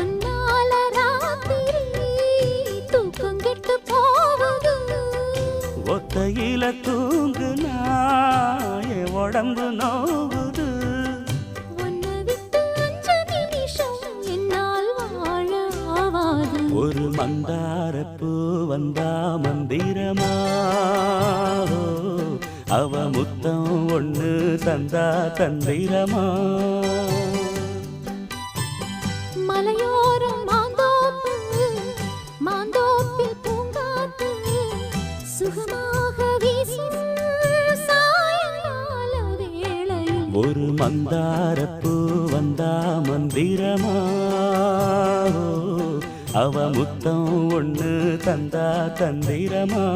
ஒன்னால ராத்திரி தூக்கம் கெட்டு போகுது. ஒத்தையில தூங்குனா என் உடம்பு நோகுது. உன்னை விட்டு 5 நிமிஷம் என்னால் வாழ ஆவாது. ஒரு மந்தாரப்பூ வந்தா மந்திரமா, அவ முத்தம் ஒண்ணு தந்தா தந்திரமா. மலையோரம் மாந்தோப்பு, மாந்தோப்பில் பூங்காத்து சுகமாக வீசும் சாயங்கால வேளையில். ஒரு மந்தாரப்பூ வந்தா மந்திரமா, அவ முத்தம் ஒண்ணு தந்தா தந்திரமா.